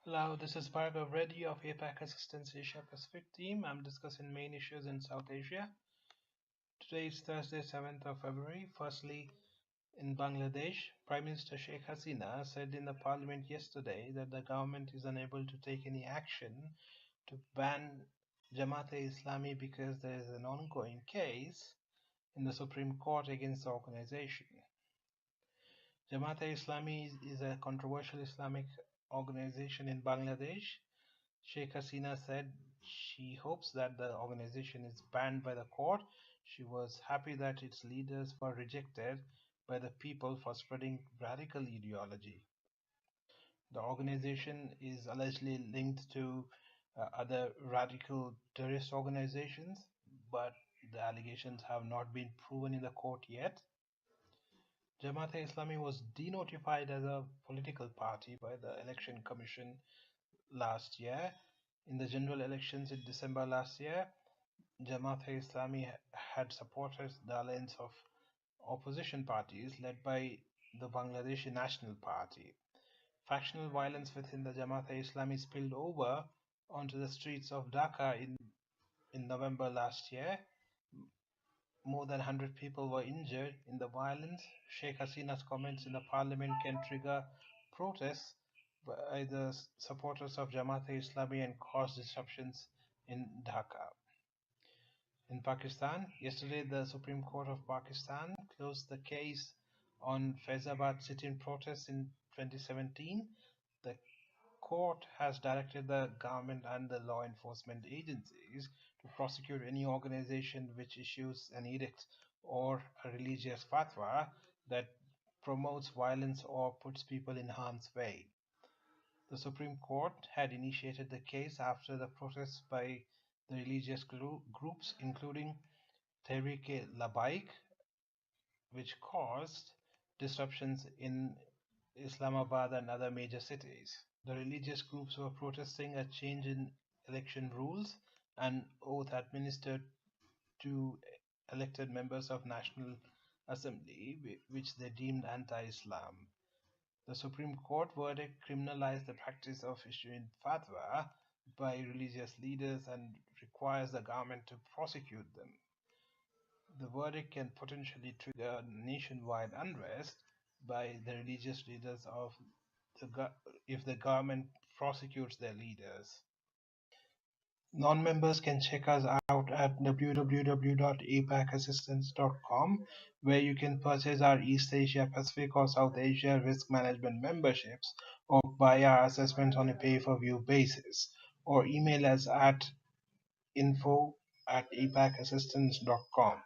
Hello, this is Bhargav Reddy of APAC Assistance Asia Pacific team. I'm discussing main issues in South Asia. Today is Thursday, 7th of February. Firstly, in Bangladesh, Prime Minister Sheikh Hasina said in the parliament yesterday that the government is unable to take any action to ban Jamaat-e-Islami because there is an ongoing case in the Supreme Court against the organization. Jamaat-e-Islami is a controversial Islamic organization in Bangladesh. Sheikh Hasina said she hopes that the organization is banned by the court. She was happy that its leaders were rejected by the people for spreading radical ideology. The organization is allegedly linked to other radical terrorist organizations, but the allegations have not been proven in the court yet. Jamaat-e-Islami was denotified as a political party by the Election Commission last year. In the general elections in December last year, Jamaat-e-Islami had supported the alliance of opposition parties led by the Bangladeshi National Party. Factional violence within the Jamaat-e-Islami spilled over onto the streets of Dhaka in November last year. More than 100 people were injured in the violence. Sheikh Hasina's comments in the parliament can trigger protests by the supporters of Jamaat-e-Islami and cause disruptions in Dhaka. In Pakistan, yesterday the Supreme Court of Pakistan closed the case on Faizabad sit-in protests in 2017. The court has directed the government and the law enforcement agencies to prosecute any organization which issues an edict or a religious fatwa that promotes violence or puts people in harm's way. The Supreme Court had initiated the case after the protests by the religious groups, including Tehreek-e-Labbaik, which caused disruptions in Islamabad and other major cities. The religious groups were protesting a change in election rules and oath administered to elected members of National Assembly, which they deemed anti-Islam. The Supreme Court verdict criminalized the practice of issuing fatwa by religious leaders and requires the government to prosecute them. The verdict can potentially trigger nationwide unrest by the religious leaders if the government prosecutes their leaders. Non-members can check us out at www.apacassistance.com, where you can purchase our East Asia Pacific or South Asia risk management memberships or buy our assessments on a pay-per-view basis, or email us at info@apacassistance.com.